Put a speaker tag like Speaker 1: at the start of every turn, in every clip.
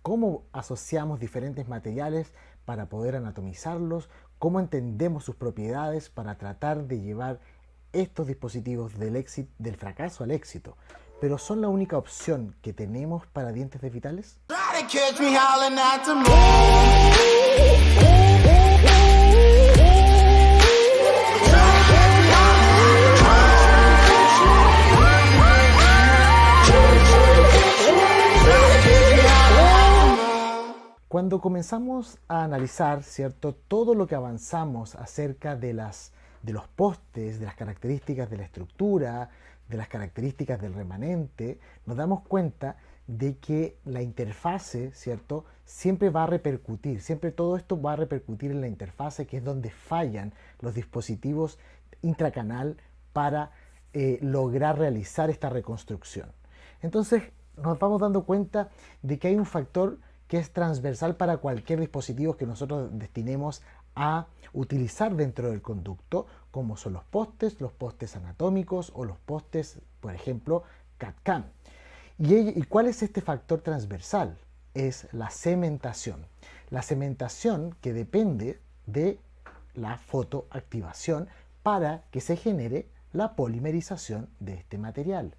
Speaker 1: cómo asociamos diferentes materiales para poder anatomizarlos, cómo entendemos sus propiedades para tratar de llevar estos dispositivos del fracaso al éxito. Pero ¿son la única opción que tenemos para dientes dentales? Cuando comenzamos a analizar, ¿cierto?, todo lo que avanzamos acerca de los postes, de las características de la estructura, de las características del remanente, nos damos cuenta de que la interfase, ¿cierto?, siempre va a repercutir, siempre todo esto va a repercutir en la interfase, que es donde fallan los dispositivos intracanal para lograr realizar esta reconstrucción. Entonces nos vamos dando cuenta de que hay un factor que es transversal para cualquier dispositivo que nosotros destinemos a utilizar dentro del conducto, como son los postes anatómicos o los postes, por ejemplo, CAD/CAM. ¿Y cuál es este factor transversal? Es la cementación. La cementación que depende de la fotoactivación para que se genere la polimerización de este material.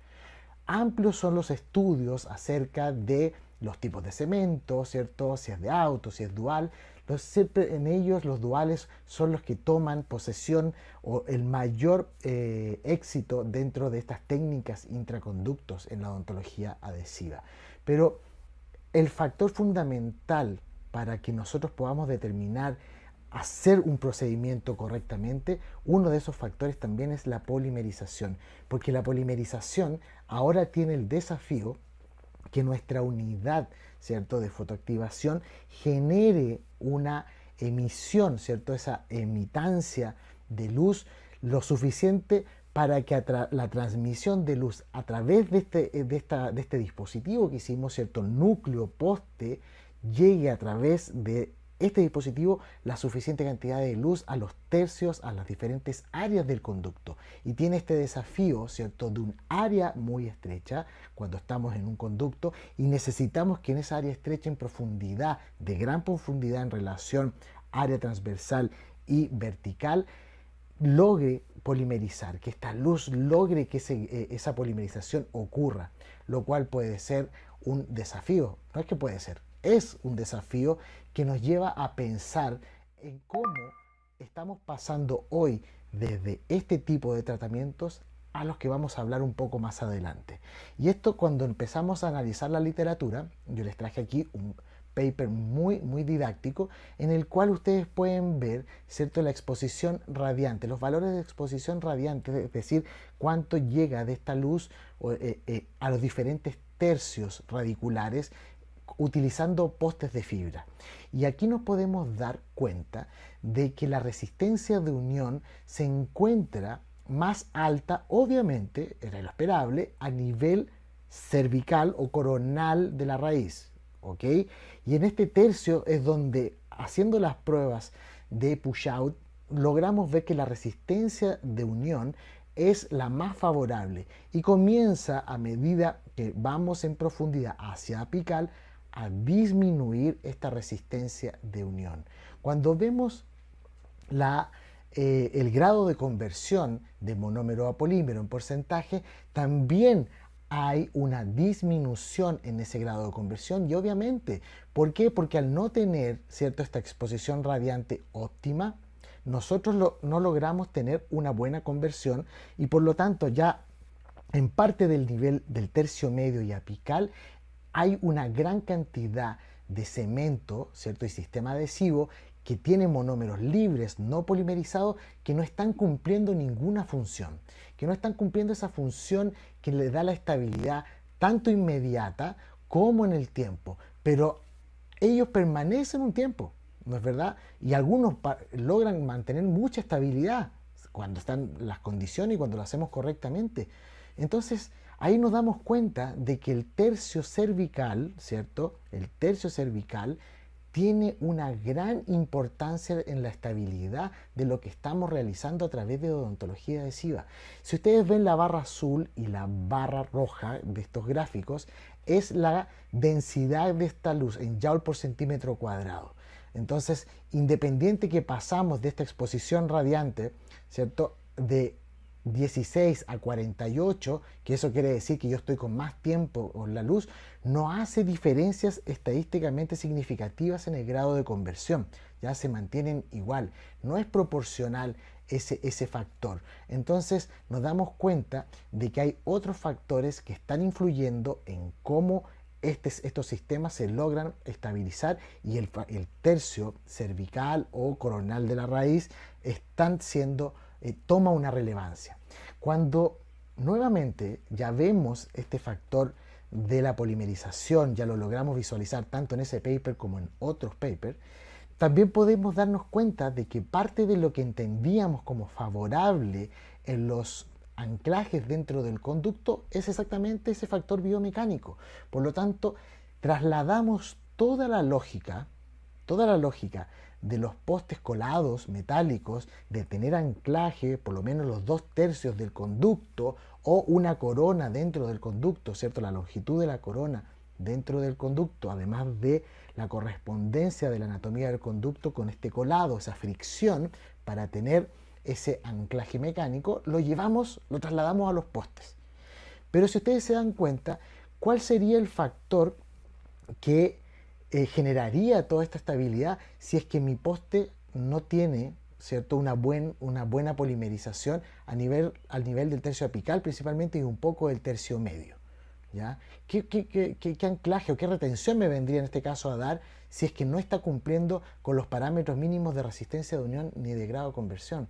Speaker 1: Amplios son los estudios acerca de los tipos de cemento, ¿cierto? Si es de auto, si es dual. Siempre en ellos los duales son los que toman posesión o el mayor éxito dentro de estas técnicas intraconductos en la odontología adhesiva. Pero el factor fundamental para que nosotros podamos determinar hacer un procedimiento correctamente, uno de esos factores también es la polimerización, porque la polimerización ahora tiene el desafío que nuestra unidad, ¿cierto?, de fotoactivación genere una emisión, ¿cierto?, esa emitancia de luz lo suficiente para que la transmisión de luz a través de este dispositivo que hicimos, ¿cierto?, núcleo poste, llegue a través de este dispositivo la suficiente cantidad de luz a los tercios, a las diferentes áreas del conducto. Y tiene este desafío, ¿cierto?, de un área muy estrecha cuando estamos en un conducto y necesitamos que en esa área estrecha en profundidad, de gran profundidad en relación área transversal y vertical, logre polimerizar, que esta luz logre que esa polimerización ocurra, lo cual puede ser un desafío. No es que puede ser, es un desafío que nos lleva a pensar en cómo estamos pasando hoy desde este tipo de tratamientos a los que vamos a hablar un poco más adelante. Y esto, cuando empezamos a analizar la literatura, yo les traje aquí un paper muy didáctico en el cual ustedes pueden ver, ¿cierto?, la exposición radiante, los valores de exposición radiante, es decir, cuánto llega de esta luz a los diferentes tercios radiculares utilizando postes de fibra. Y aquí nos podemos dar cuenta de que la resistencia de unión se encuentra más alta, obviamente, era lo esperable, a nivel cervical o coronal de la raíz. ¿Ok? Y en este tercio es donde, haciendo las pruebas de push-out, logramos ver que la resistencia de unión es la más favorable y comienza, a medida que vamos en profundidad hacia apical, a disminuir esta resistencia de unión. Cuando vemos el grado de conversión de monómero a polímero en porcentaje, también hay una disminución en ese grado de conversión. Y obviamente, ¿por qué? Porque al no tener, ¿cierto?, esta exposición radiante óptima, nosotros no logramos tener una buena conversión y por lo tanto ya en parte del nivel del tercio medio y apical hay una gran cantidad de cemento, ¿cierto?, y sistema adhesivo que tiene monómeros libres, no polimerizados, que no están cumpliendo ninguna función, que no están cumpliendo esa función que le da la estabilidad tanto inmediata como en el tiempo, pero ellos permanecen un tiempo, ¿no es verdad? Y algunos logran mantener mucha estabilidad cuando están las condiciones y cuando lo hacemos correctamente. Entonces, ahí nos damos cuenta de que el tercio cervical, ¿cierto?, el tercio cervical tiene una gran importancia en la estabilidad de lo que estamos realizando a través de odontología adhesiva. Si ustedes ven la barra azul y la barra roja de estos gráficos, es la densidad de esta luz en joule por centímetro cuadrado. Entonces, independiente que pasamos de esta exposición radiante, ¿cierto?, de 16 a 48, que eso quiere decir que yo estoy con más tiempo con la luz, no hace diferencias estadísticamente significativas en el grado de conversión. Ya se mantienen igual. No es proporcional ese factor. Entonces nos damos cuenta de que hay otros factores que están influyendo en cómo estos sistemas se logran estabilizar y el tercio cervical o coronal de la raíz están siendo, toma una relevancia. Cuando nuevamente ya vemos este factor de la polimerización, ya lo logramos visualizar tanto en ese paper como en otros papers, también podemos darnos cuenta de que parte de lo que entendíamos como favorable en los anclajes dentro del conducto es exactamente ese factor biomecánico. Por lo tanto, trasladamos toda la lógica de los postes colados metálicos, de tener anclaje, por lo menos los 2/3 del conducto o una corona dentro del conducto, ¿cierto? La longitud de la corona dentro del conducto, además de la correspondencia de la anatomía del conducto con este colado, esa fricción para tener ese anclaje mecánico, lo trasladamos a los postes. Pero si ustedes se dan cuenta, ¿cuál sería el factor que generaría toda esta estabilidad si es que mi poste no tiene, ¿cierto?, una buena polimerización al nivel del tercio apical principalmente y un poco del tercio medio? ¿Ya? ¿Qué anclaje o qué retención me vendría en este caso a dar si es que no está cumpliendo con los parámetros mínimos de resistencia de unión ni de grado de conversión?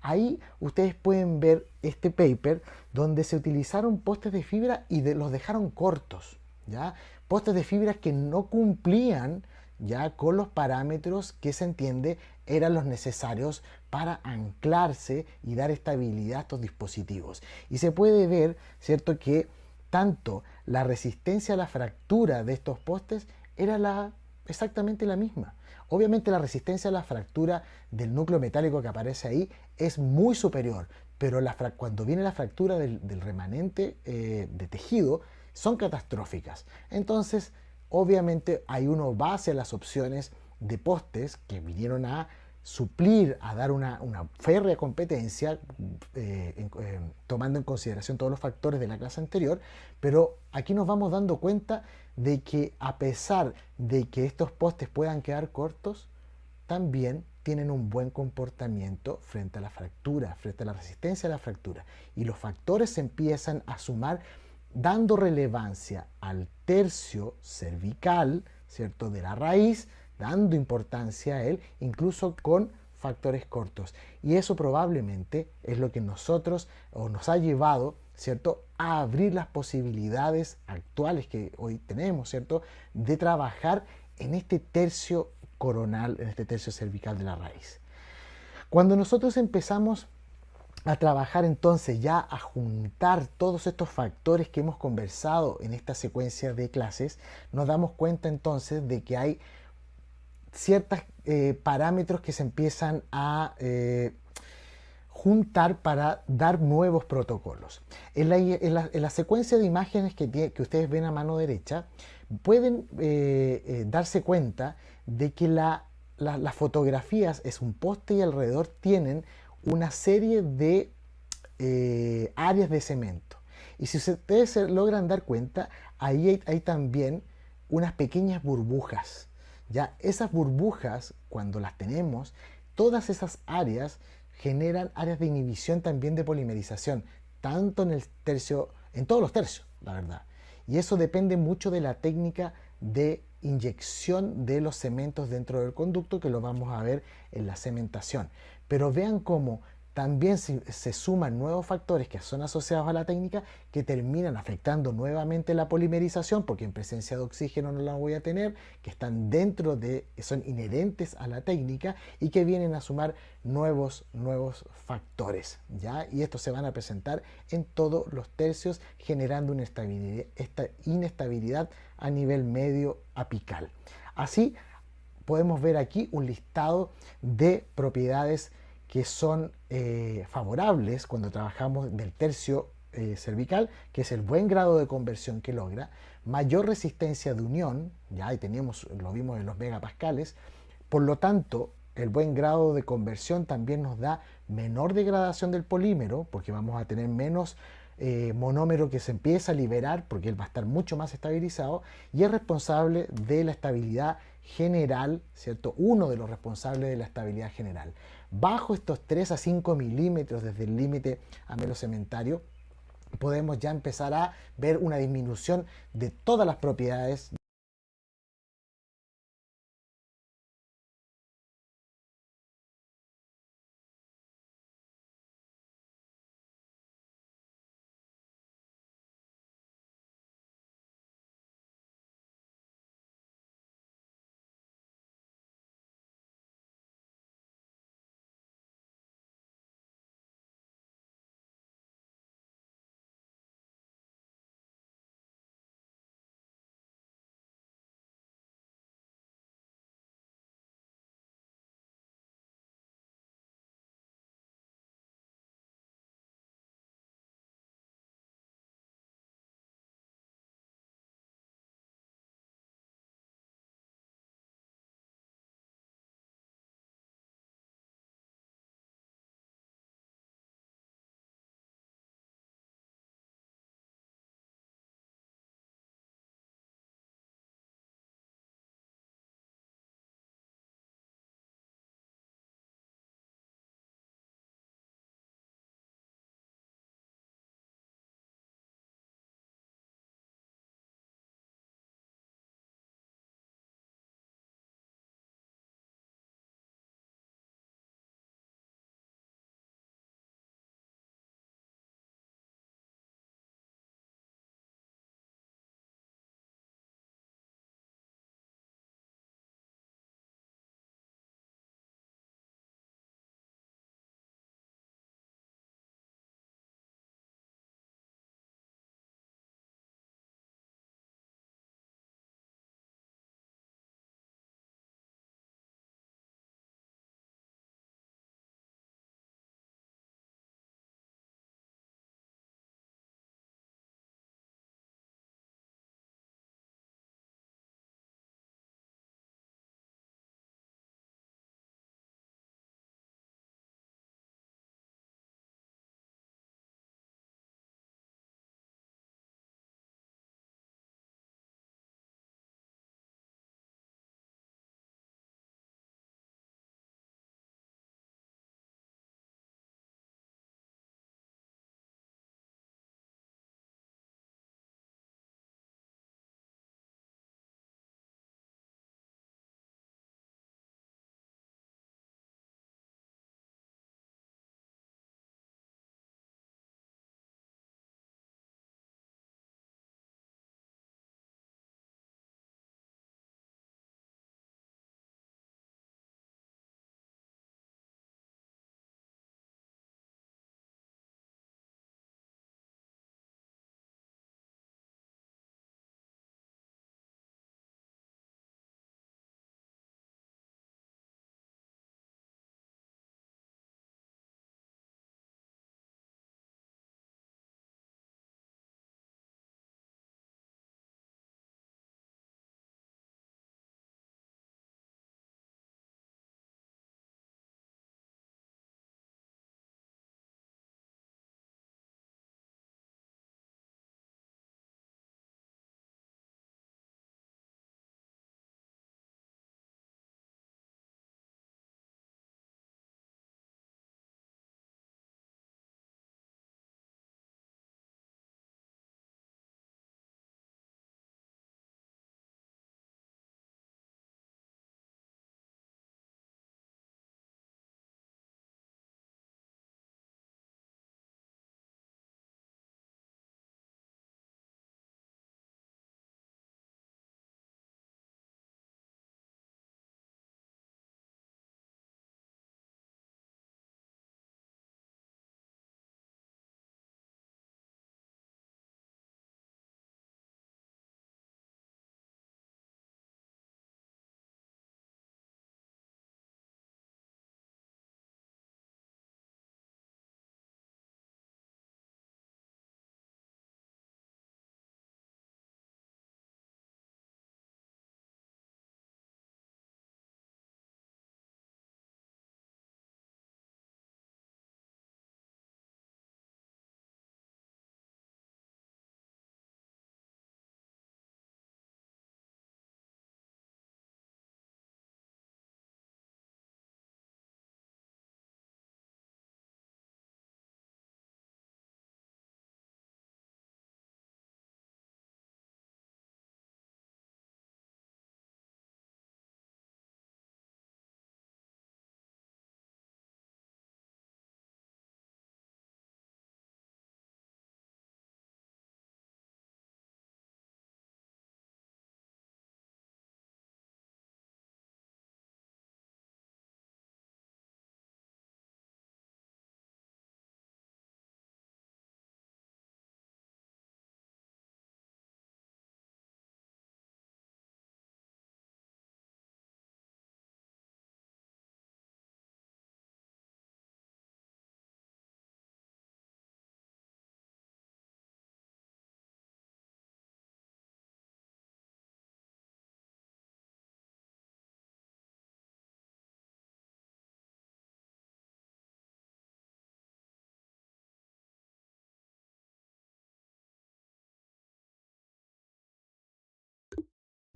Speaker 1: Ahí ustedes pueden ver este paper donde se utilizaron postes de fibra y los dejaron cortos, ¿ya? Postes de fibra que no cumplían ya con los parámetros que se entiende eran los necesarios para anclarse y dar estabilidad a estos dispositivos. Y se puede ver, ¿cierto?, que tanto la resistencia a la fractura de estos postes era exactamente la misma. Obviamente la resistencia a la fractura del núcleo metálico que aparece ahí es muy superior, pero cuando viene la fractura del remanente de tejido son catastróficas. Entonces, obviamente ahí uno va hacia las opciones de postes que vinieron a suplir, a dar una férrea competencia, tomando en consideración todos los factores de la clase anterior, pero aquí nos vamos dando cuenta de que a pesar de que estos postes puedan quedar cortos, también tienen un buen comportamiento frente a la fractura, frente a la resistencia a la fractura. Y los factores se empiezan a sumar dando relevancia al tercio cervical, ¿cierto?, de la raíz, dando importancia a él, incluso con factores cortos. Y eso probablemente es lo que nos ha llevado, ¿cierto?, a abrir las posibilidades actuales que hoy tenemos, ¿cierto?, de trabajar en este tercio coronal, en este tercio cervical de la raíz. Cuando nosotros empezamos a trabajar entonces ya a juntar todos estos factores que hemos conversado en esta secuencia de clases, nos damos cuenta entonces de que hay ciertos parámetros que se empiezan a juntar para dar nuevos protocolos. En la secuencia de imágenes que ustedes ven a mano derecha, pueden darse cuenta de que las fotografías es un poste y alrededor tienen una serie de áreas de cemento. Y si ustedes se logran dar cuenta, ahí hay también unas pequeñas burbujas. Ya esas burbujas, cuando las tenemos, todas esas áreas generan áreas de inhibición también de polimerización, tanto en todos los tercios, la verdad. Y eso depende mucho de la técnica de inyección de los cementos dentro del conducto, que lo vamos a ver en la cementación. Pero vean cómo también se suman nuevos factores que son asociados a la técnica que terminan afectando nuevamente la polimerización, porque en presencia de oxígeno no la voy a tener, que están son inherentes a la técnica y que vienen a sumar nuevos factores, ¿ya? Y estos se van a presentar en todos los tercios, generando esta inestabilidad a nivel medio apical. Así podemos ver aquí un listado de propiedades que son favorables cuando trabajamos del tercio cervical, que es el buen grado de conversión que logra, mayor resistencia de unión, ya ahí teníamos, lo vimos en los megapascales, por lo tanto, el buen grado de conversión también nos da menor degradación del polímero, porque vamos a tener menos monómero que se empieza a liberar, porque él va a estar mucho más estabilizado, y es responsable de la estabilidad general, ¿cierto? Uno de los responsables de la estabilidad general. Bajo estos 3 a 5 milímetros desde el límite amelocementario, podemos ya empezar a ver una disminución de todas las propiedades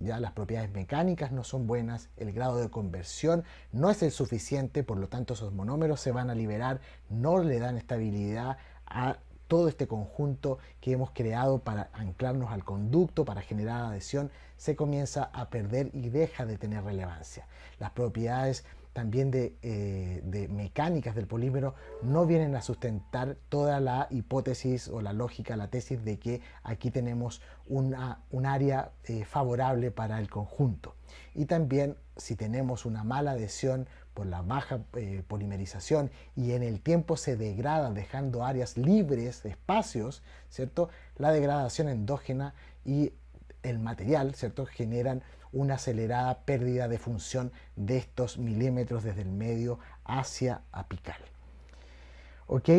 Speaker 1: Ya las propiedades mecánicas no son buenas, el grado de conversión no es el suficiente, por lo tanto esos monómeros se van a liberar, no le dan estabilidad a todo este conjunto que hemos creado para anclarnos al conducto, para generar adhesión, se comienza a perder y deja de tener relevancia. Las propiedades también de mecánicas del polímero no vienen a sustentar toda la hipótesis o la lógica, la tesis de que aquí tenemos un área favorable para el conjunto. Y también si tenemos una mala adhesión por la baja polimerización y en el tiempo se degrada dejando áreas libres, espacios, ¿cierto? La degradación endógena y el material, ¿cierto? Generan una acelerada pérdida de función de estos milímetros desde el medio hacia apical. ¿Ok?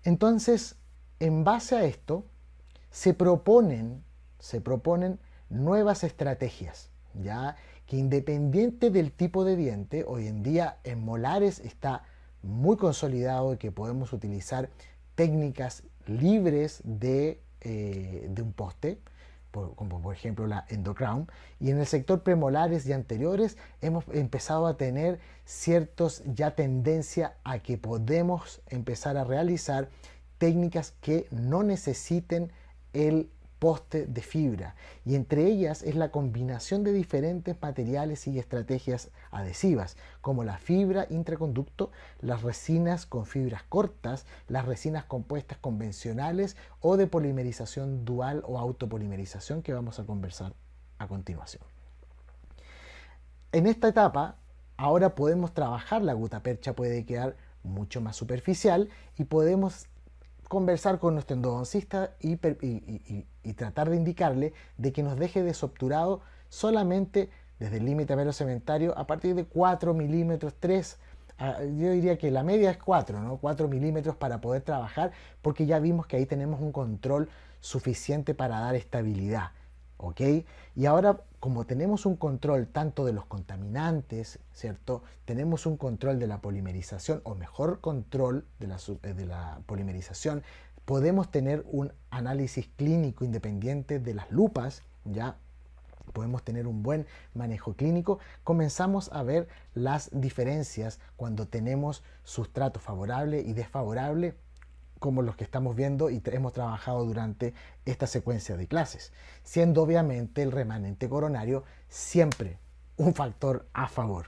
Speaker 1: Entonces, en base a esto, se proponen nuevas estrategias, ¿ya? Que independiente del tipo de diente, hoy en día en molares está muy consolidado que podemos utilizar técnicas libres de un poste, como por ejemplo la endocrown, y en el sector premolares y anteriores hemos empezado a tener ciertos ya tendencia a que podemos empezar a realizar técnicas que no necesiten el poste de fibra, y entre ellas es la combinación de diferentes materiales y estrategias adhesivas como la fibra intraconducto, las resinas con fibras cortas, las resinas compuestas convencionales o de polimerización dual o autopolimerización, que vamos a conversar a continuación. En esta etapa ahora podemos trabajar, la gutapercha puede quedar mucho más superficial y podemos conversar con nuestro endodoncista y tratar de indicarle de que nos deje desobturado solamente desde el límite cementario a partir de 4 milímetros, 3, yo diría que la media es 4, ¿no? 4 milímetros para poder trabajar, porque ya vimos que ahí tenemos un control suficiente para dar estabilidad. ¿Ok? Y ahora, como tenemos un control tanto de los contaminantes, ¿cierto? Tenemos un control de la polimerización, o mejor control de la polimerización, podemos tener un análisis clínico independiente de las lupas, ¿ya? Podemos tener un buen manejo clínico, comenzamos a ver las diferencias cuando tenemos sustrato favorable y desfavorable, como los que estamos viendo y hemos trabajado durante esta secuencia de clases, siendo obviamente el remanente coronario siempre un factor a favor.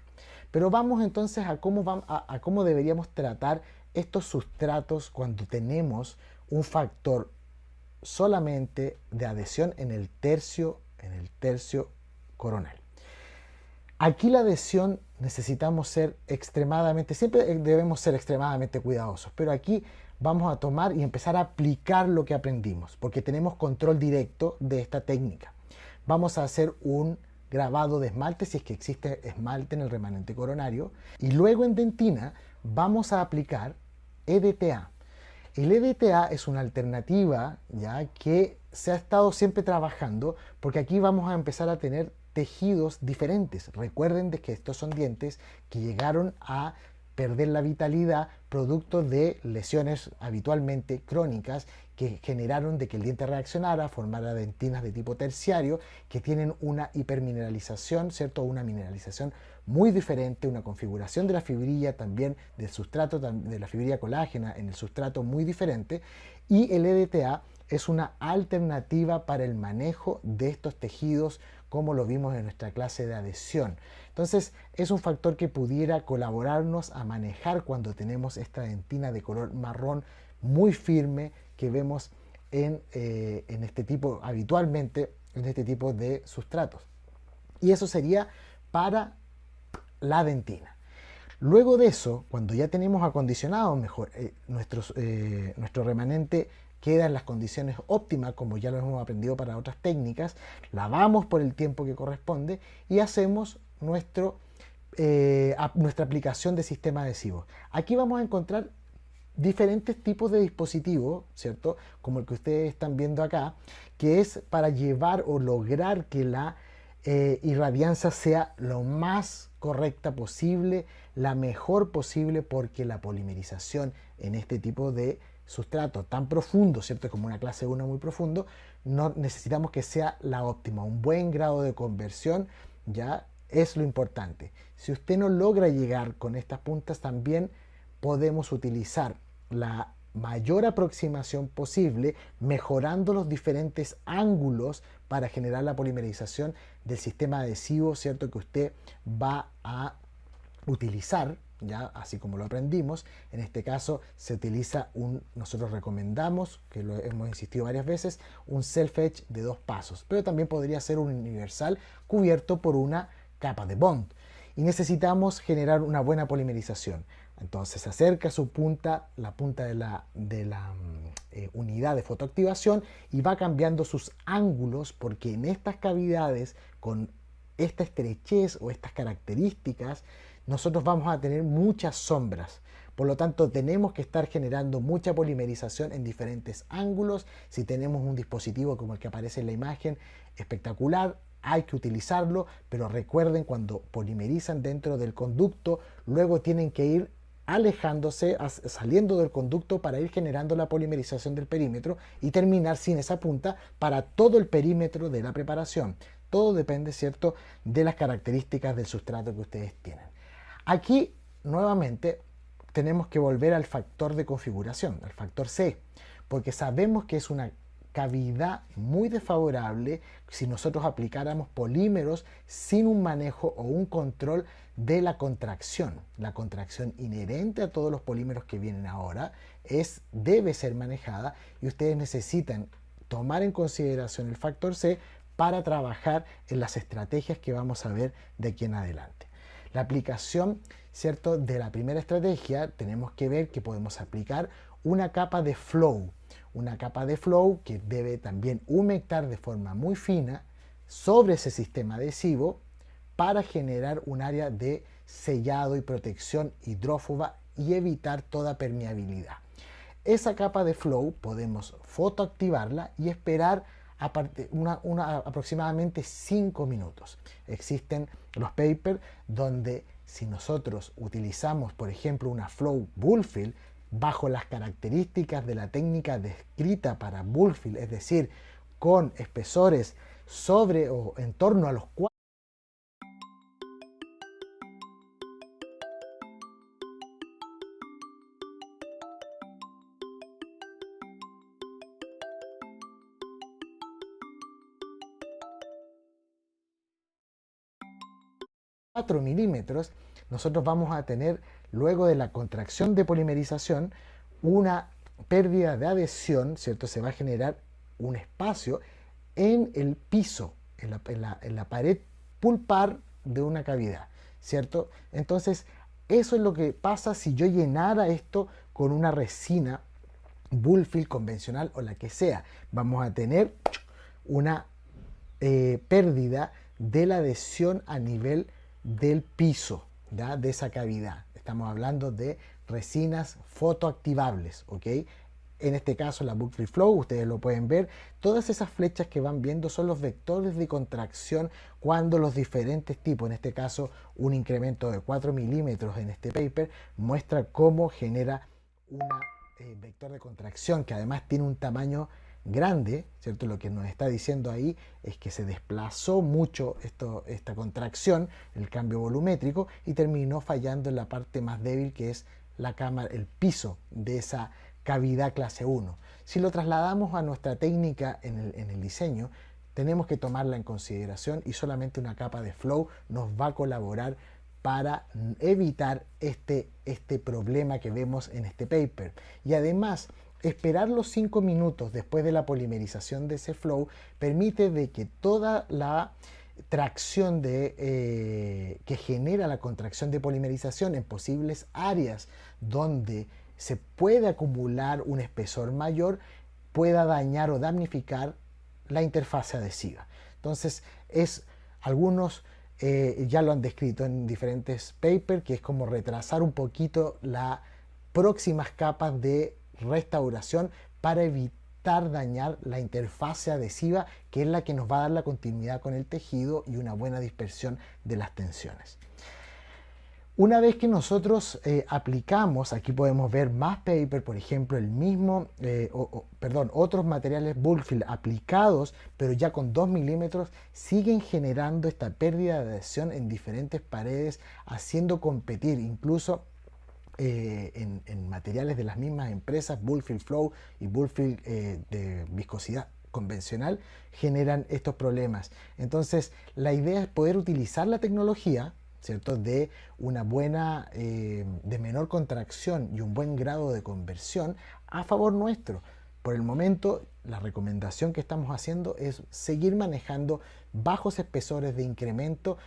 Speaker 1: Pero vamos entonces a cómo deberíamos tratar estos sustratos cuando tenemos un factor solamente de adhesión en el tercio coronal. Aquí la adhesión necesitamos ser siempre debemos ser extremadamente cuidadosos, pero aquí vamos a tomar y empezar a aplicar lo que aprendimos, porque tenemos control directo de esta técnica. Vamos a hacer un grabado de esmalte, si es que existe esmalte en el remanente coronario, y luego en dentina vamos a aplicar EDTA. El EDTA es una alternativa ya que se ha estado siempre trabajando, porque aquí vamos a empezar a tener tejidos diferentes. Recuerden de que estos son dientes que llegaron a perder la vitalidad producto de lesiones habitualmente crónicas que generaron de que el diente reaccionara, formara dentinas de tipo terciario que tienen una hipermineralización, ¿cierto? Una mineralización muy diferente, una configuración de la fibrilla también, del sustrato de la fibrilla colágena en el sustrato muy diferente, y el EDTA es una alternativa para el manejo de estos tejidos, como lo vimos en nuestra clase de adhesión. Entonces es un factor que pudiera colaborarnos a manejar cuando tenemos esta dentina de color marrón muy firme que vemos habitualmente en este tipo de sustratos. Y eso sería para la dentina. Luego de eso, cuando ya tenemos acondicionado mejor nuestro remanente queda en las condiciones óptimas, como ya lo hemos aprendido para otras técnicas, lavamos por el tiempo que corresponde y hacemos nuestra aplicación de sistema adhesivo. Aquí vamos a encontrar diferentes tipos de dispositivos, ¿cierto? Como el que ustedes están viendo acá, que es para llevar o lograr que la irradianza sea lo más correcta posible, la mejor posible, porque la polimerización en este tipo de sustrato tan profundo, ¿cierto? Como una clase 1 muy profundo, no necesitamos que sea la óptima. Un buen grado de conversión ya es lo importante. Si usted no logra llegar con estas puntas, también podemos utilizar la mayor aproximación posible, mejorando los diferentes ángulos para generar la polimerización del sistema adhesivo, ¿cierto? Que usted va a utilizar, ya así como lo aprendimos. En este caso se utiliza nosotros recomendamos, que lo hemos insistido varias veces, un self-etch de 2 pasos, pero también podría ser un universal cubierto por una capa de bond. Y necesitamos generar una buena polimerización. Entonces se acerca su punta, la punta de la unidad de fotoactivación, y va cambiando sus ángulos, porque en estas cavidades, con esta estrechez o estas características, nosotros vamos a tener muchas sombras. Por lo tanto, tenemos que estar generando mucha polimerización en diferentes ángulos. Si tenemos un dispositivo como el que aparece en la imagen, espectacular, hay que utilizarlo, pero recuerden, cuando polimerizan dentro del conducto, luego tienen que ir alejándose, saliendo del conducto para ir generando la polimerización del perímetro y terminar sin esa punta para todo el perímetro de la preparación. Todo depende, ¿cierto?, de las características del sustrato que ustedes tienen. Aquí, nuevamente, tenemos que volver al factor de configuración, al factor C, porque sabemos que es una cavidad muy desfavorable si nosotros aplicáramos polímeros sin un manejo o un control de la contracción. La contracción inherente a todos los polímeros que vienen ahora debe ser manejada, y ustedes necesitan tomar en consideración el factor C para trabajar en las estrategias que vamos a ver de aquí en adelante. La aplicación, ¿cierto?, de la primera estrategia, tenemos que ver que podemos aplicar una capa de flow. Una capa de flow que debe también humectar de forma muy fina sobre ese sistema adhesivo para generar un área de sellado y protección hidrófoba y evitar toda permeabilidad. Esa capa de flow podemos fotoactivarla y esperar aproximadamente 5 minutos. Existen los papers donde, si nosotros utilizamos, por ejemplo, una flow bullfill bajo las características de la técnica descrita para bullfill, es decir, con espesores sobre o en torno a los 4 milímetros, nosotros vamos a tener, luego de la contracción de polimerización, una pérdida de adhesión, ¿cierto? Se va a generar un espacio en el piso, en la pared pulpar de una cavidad, ¿cierto? Entonces, eso es lo que pasa si yo llenara esto con una resina bullfill convencional o la que sea. Vamos a tener una pérdida de la adhesión a nivel del piso, ¿ya?, de esa cavidad. Estamos hablando de resinas fotoactivables, ¿ok? En este caso la bullfill flow, ustedes lo pueden ver, todas esas flechas que van viendo son los vectores de contracción cuando los diferentes tipos, en este caso un incremento de 4 milímetros en este paper, muestra cómo genera un vector de contracción que además tiene un tamaño grande, ¿cierto? Lo que nos está diciendo ahí es que se desplazó mucho esta contracción, el cambio volumétrico, y terminó fallando en la parte más débil, que es la cámara, el piso de esa cavidad clase 1. Si lo trasladamos a nuestra técnica en el diseño, tenemos que tomarla en consideración, y solamente una capa de flow nos va a colaborar para evitar este problema que vemos en este paper. Y además, esperar los 5 minutos después de la polimerización de ese flow permite de que toda la tracción que genera la contracción de polimerización en posibles áreas donde se puede acumular un espesor mayor pueda dañar o damnificar la interfase adhesiva. Entonces, algunos ya lo han descrito en diferentes papers, que es como retrasar un poquito las próximas capas de restauración para evitar dañar la interfase adhesiva, que es la que nos va a dar la continuidad con el tejido y una buena dispersión de las tensiones. Una vez que nosotros aplicamos, aquí podemos ver más paper, por ejemplo, el mismo, otros materiales Bullfield aplicados, pero ya con 2 milímetros, siguen generando esta pérdida de adhesión en diferentes paredes, haciendo competir incluso en materiales de las mismas empresas, Bullfield Flow y Bullfield de viscosidad convencional, generan estos problemas. Entonces, la idea es poder utilizar la tecnología, ¿cierto?, de una buena, de menor contracción y un buen grado de conversión a favor nuestro. Por el momento, la recomendación que estamos haciendo es seguir manejando bajos espesores de incremento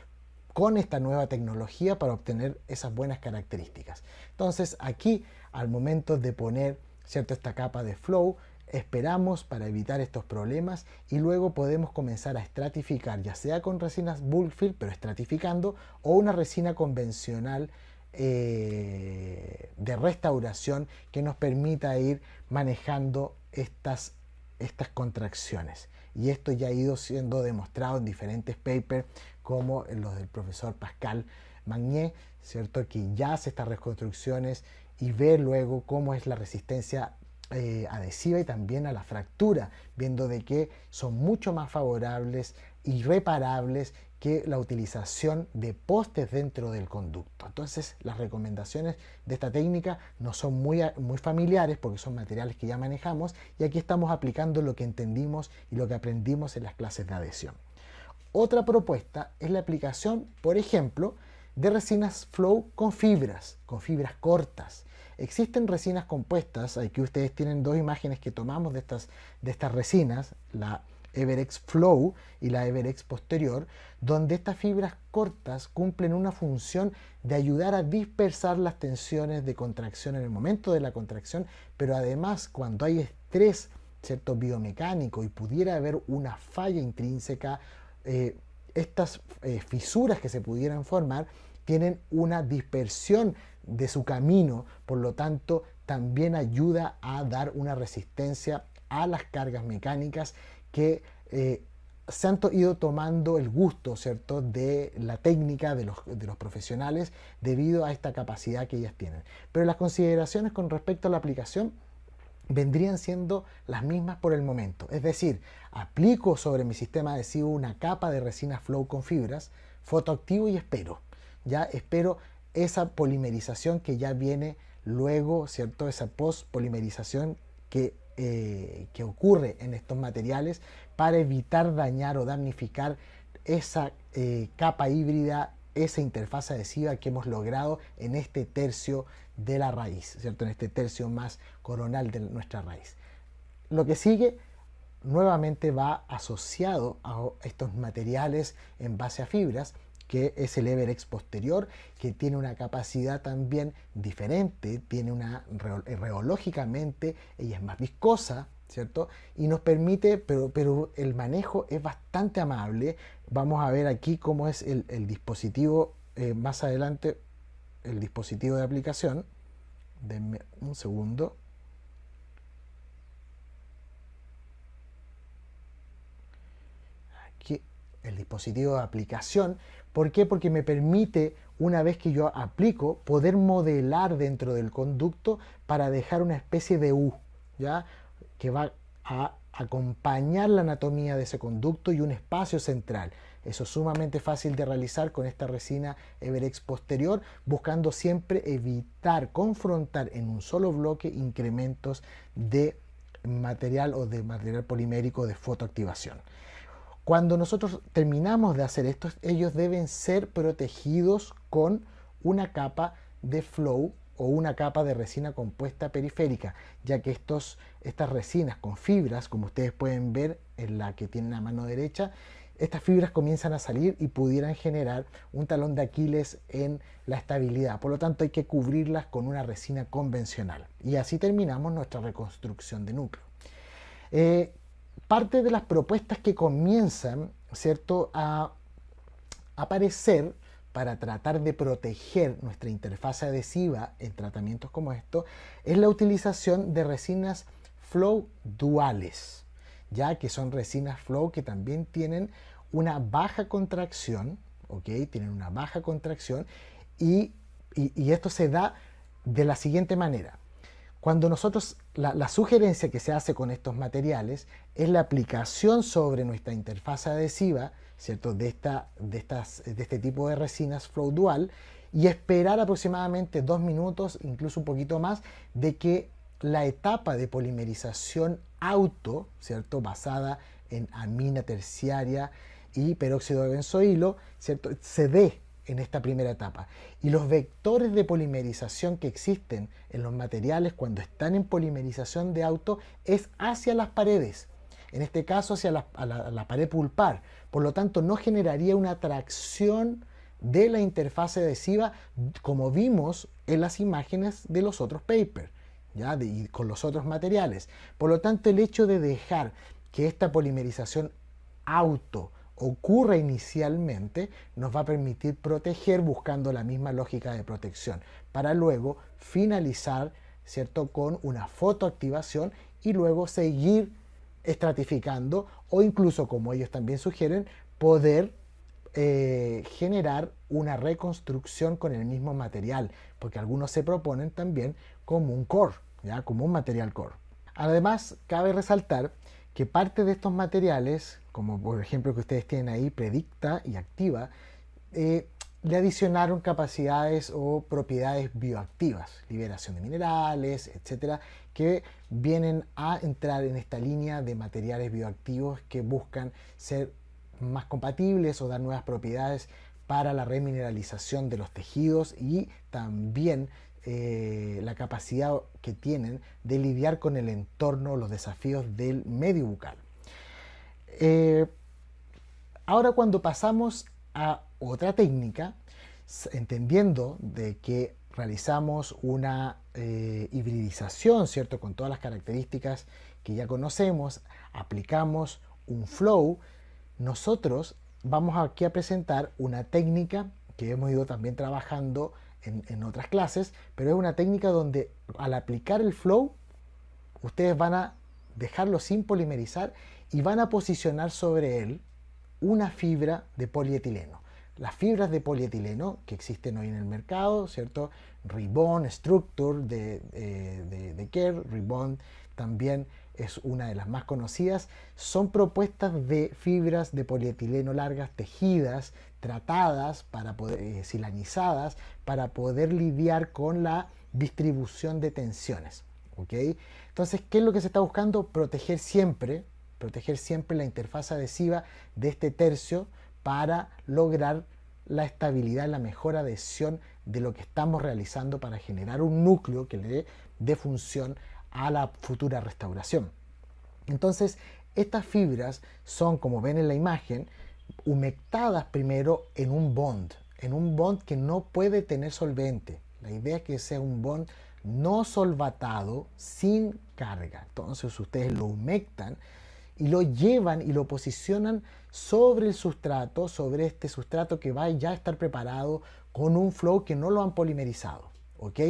Speaker 1: con esta nueva tecnología para obtener esas buenas características. Entonces, aquí, al momento de poner, ¿cierto?, esta capa de flow, esperamos para evitar estos problemas y luego podemos comenzar a estratificar, ya sea con resinas Bullfield, pero estratificando, o una resina convencional de restauración que nos permita ir manejando estas contracciones. Y esto ya ha ido siendo demostrado en diferentes papers, como en los del profesor Pascal Magnier, ¿cierto?, que ya hace estas reconstrucciones y ve luego cómo es la resistencia adhesiva y también a la fractura, viendo de que son mucho más favorables y reparables que la utilización de postes dentro del conducto. Entonces, las recomendaciones de esta técnica no son muy familiares porque son materiales que ya manejamos, y aquí estamos aplicando lo que entendimos y lo que aprendimos en las clases de adhesión. Otra propuesta es la aplicación, por ejemplo, de resinas flow con fibras cortas. Existen resinas compuestas, aquí ustedes tienen dos imágenes que tomamos de estas resinas, la Everex Flow y la Everex Posterior, donde estas fibras cortas cumplen una función de ayudar a dispersar las tensiones de contracción en el momento de la contracción, pero además cuando hay estrés, ¿cierto?, biomecánico, y pudiera haber una falla intrínseca, estas fisuras que se pudieran formar tienen una dispersión de su camino, por lo tanto también ayuda a dar una resistencia a las cargas mecánicas que se han ido tomando el gusto, ¿cierto?, de la técnica de los profesionales debido a esta capacidad que ellas tienen. Pero las consideraciones con respecto a la aplicación vendrían siendo las mismas por el momento. Es decir, aplico sobre mi sistema adhesivo una capa de resina flow con fibras, fotoactivo y espero. Ya espero esa polimerización que ya viene luego, ¿cierto?, esa post-polimerización que ocurre en estos materiales para evitar dañar o damnificar esa capa híbrida, esa interfaz adhesiva que hemos logrado en este tercio de la raíz, ¿cierto?, en este tercio más coronal de nuestra raíz. Lo que sigue nuevamente va asociado a estos materiales en base a fibras, que es el Everex Posterior, que tiene una capacidad también diferente, tiene reológicamente, ella es más viscosa, ¿cierto? Y nos permite, pero el manejo es bastante amable. Vamos a ver aquí cómo es el dispositivo más adelante, el dispositivo de aplicación. Denme un segundo. Aquí el dispositivo de aplicación. ¿Por qué? Porque me permite, una vez que yo aplico, poder modelar dentro del conducto para dejar una especie de U, ¿ya?, que va a acompañar la anatomía de ese conducto y un espacio central. Eso es sumamente fácil de realizar con esta resina Everex Posterior, buscando siempre evitar confrontar en un solo bloque incrementos de material o de material polimérico de fotoactivación. Cuando nosotros terminamos de hacer esto, ellos deben ser protegidos con una capa de flow o una capa de resina compuesta periférica, ya que estas resinas con fibras, como ustedes pueden ver en la que tienen a mano derecha, estas fibras comienzan a salir y pudieran generar un talón de Aquiles en la estabilidad. Por lo tanto, hay que cubrirlas con una resina convencional. Y así terminamos nuestra reconstrucción de núcleo. Parte de las propuestas que comienzan, ¿cierto?, a aparecer para tratar de proteger nuestra interfaz adhesiva en tratamientos como esto, es la utilización de resinas flow duales, ya que son resinas flow que también tienen una baja contracción, ¿ok? Tienen una baja contracción y Y esto se da de la siguiente manera. Cuando nosotros, la sugerencia que se hace con estos materiales es la aplicación sobre nuestra interfaz adhesiva, ¿cierto? De este tipo de resinas flow dual, y esperar aproximadamente 2 minutos, incluso un poquito más, de que la etapa de polimerización auto, ¿cierto? Basada en amina terciaria y peróxido de benzoilo, ¿cierto? Se dé en esta primera etapa. Y los vectores de polimerización que existen en los materiales cuando están en polimerización de auto es hacia las paredes. En este caso hacia la pared pulpar. Por lo tanto, no generaría una tracción de la interfaz adhesiva como vimos en las imágenes de los otros papers, y con los otros materiales. Por lo tanto, el hecho de dejar que esta polimerización auto ocurra inicialmente nos va a permitir proteger buscando la misma lógica de protección para luego finalizar, ¿cierto?, con una fotoactivación y luego seguir estratificando o incluso, como ellos también sugieren, poder generar una reconstrucción con el mismo material, porque algunos se proponen también como un core, ¿ya? Como un material core. Además, cabe resaltar que parte de estos materiales, como por ejemplo que ustedes tienen ahí, Predicta y Activa, le adicionaron capacidades o propiedades bioactivas, liberación de minerales, etcétera, que vienen a entrar en esta línea de materiales bioactivos que buscan ser más compatibles o dar nuevas propiedades para la remineralización de los tejidos y también la capacidad que tienen de lidiar con el entorno, los desafíos del medio bucal. Eh, Ahora cuando pasamos a otra técnica, entendiendo de que realizamos una hibridización, ¿cierto? Con todas las características que ya conocemos, aplicamos un flow, nosotros vamos aquí a presentar una técnica que hemos ido también trabajando en otras clases, pero es una técnica donde al aplicar el flow, ustedes van a dejarlo sin polimerizar y van a posicionar sobre él una fibra de polietileno. Las fibras de polietileno que existen hoy en el mercado, ¿cierto? Ribond, Structure de Kerr, Ribond también es una de las más conocidas, son propuestas de fibras de polietileno largas, tejidas, tratadas, para poder, silanizadas, para poder lidiar con la distribución de tensiones. ¿Okay? Entonces, ¿qué es lo que se está buscando? Proteger siempre la interfaz adhesiva de este tercio para lograr la estabilidad, la mejor adhesión de lo que estamos realizando para generar un núcleo que le dé función a la futura restauración. Entonces, estas fibras son, como ven en la imagen, humectadas primero en un bond que no puede tener solvente. La idea es que sea un bond no solvatado, sin carga. Entonces ustedes lo humectan y lo llevan y lo posicionan sobre el sustrato, sobre este sustrato que va ya a estar preparado con un flow que no lo han polimerizado. ¿Ok?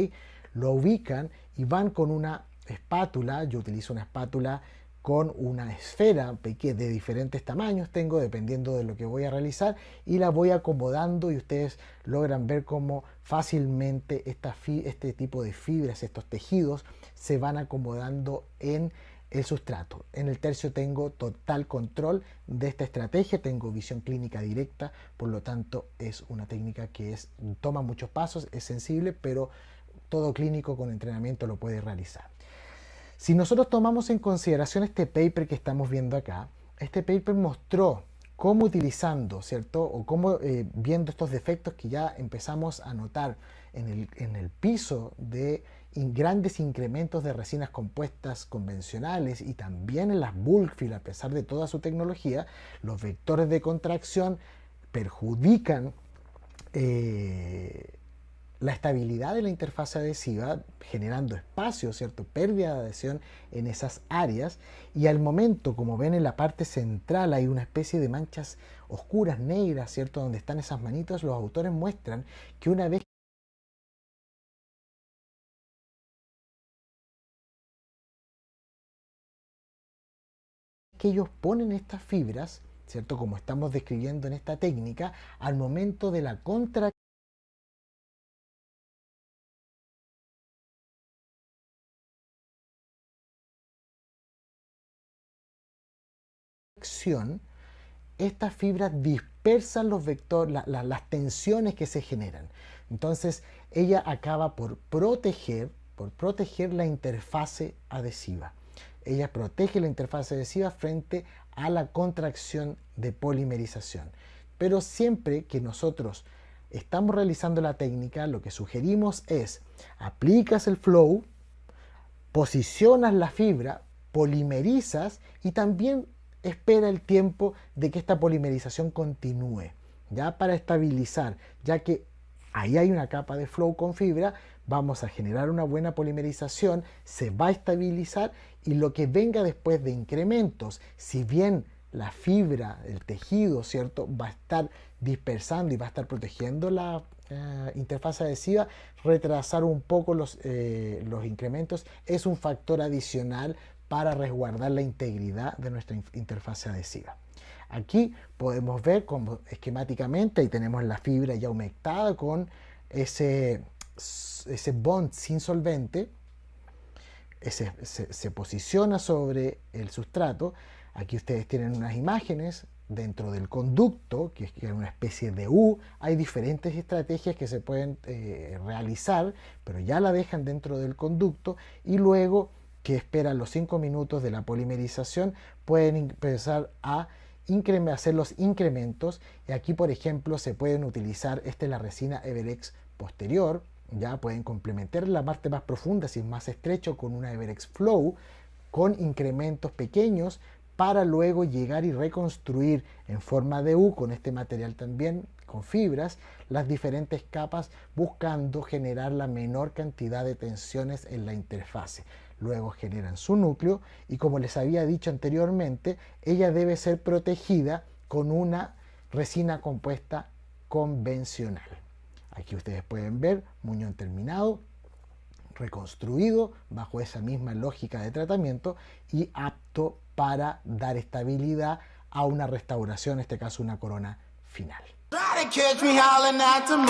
Speaker 1: Lo ubican y van con una espátula, yo utilizo una espátula con una esfera de diferentes tamaños tengo dependiendo de lo que voy a realizar y la voy acomodando y ustedes logran ver cómo fácilmente este tipo de fibras, estos tejidos se van acomodando en el sustrato. En el tercio tengo total control de esta estrategia, tengo visión clínica directa, por lo tanto es una técnica que toma muchos pasos, es sensible, pero todo clínico con entrenamiento lo puede realizar. Si nosotros tomamos en consideración este paper que estamos viendo acá, este paper mostró cómo utilizando, ¿cierto? O cómo viendo estos defectos que ya empezamos a notar en el piso de grandes incrementos de resinas compuestas convencionales y también en las bulk fill, a pesar de toda su tecnología, los vectores de contracción perjudican la estabilidad de la interfaz adhesiva, generando espacio, ¿cierto? Pérdida de adhesión en esas áreas. Y al momento, como ven en la parte central, hay una especie de manchas oscuras, negras, ¿cierto? Donde están esas manitos, los autores muestran que una vez que ellos ponen estas fibras, ¿cierto? Como estamos describiendo en esta técnica, al momento de la contracción, estas fibras dispersan los vectores, las tensiones que se generan. Entonces ella acaba por proteger la interfase adhesiva. Ella protege la interfase adhesiva frente a la contracción de polimerización. Pero siempre que nosotros estamos realizando la técnica, lo que sugerimos es aplicas el flow, posicionas la fibra, polimerizas y también espera el tiempo de que esta polimerización continúe, ya para estabilizar, ya que ahí hay una capa de flow con fibra, vamos a generar una buena polimerización, se va a estabilizar y lo que venga después de incrementos, si bien la fibra, el tejido, ¿cierto?, va a estar dispersando y va a estar protegiendo la interfaz adhesiva, retrasar un poco los incrementos es un factor adicional para resguardar la integridad de nuestra interfaz adhesiva. Aquí podemos ver como esquemáticamente, ahí tenemos la fibra ya humectada con ese bond sin solvente, se posiciona sobre el sustrato. Aquí ustedes tienen unas imágenes dentro del conducto, que es una especie de U. Hay diferentes estrategias que se pueden realizar, pero ya la dejan dentro del conducto y luego que esperan los 5 minutos de la polimerización pueden empezar a hacer los incrementos. Y aquí, por ejemplo, se pueden utilizar, esta es la resina Everex posterior, ya pueden complementar la parte más profunda si es más estrecho con una Everex Flow con incrementos pequeños para luego llegar y reconstruir en forma de U con este material también con fibras las diferentes capas buscando generar la menor cantidad de tensiones en la interfase. Luego generan su núcleo y, como les había dicho anteriormente, ella debe ser protegida con una resina compuesta convencional. Aquí ustedes pueden ver muñón terminado, reconstruido bajo esa misma lógica de tratamiento y apto para dar estabilidad a una restauración, en este caso una corona final. Try to catch me howling at the moon.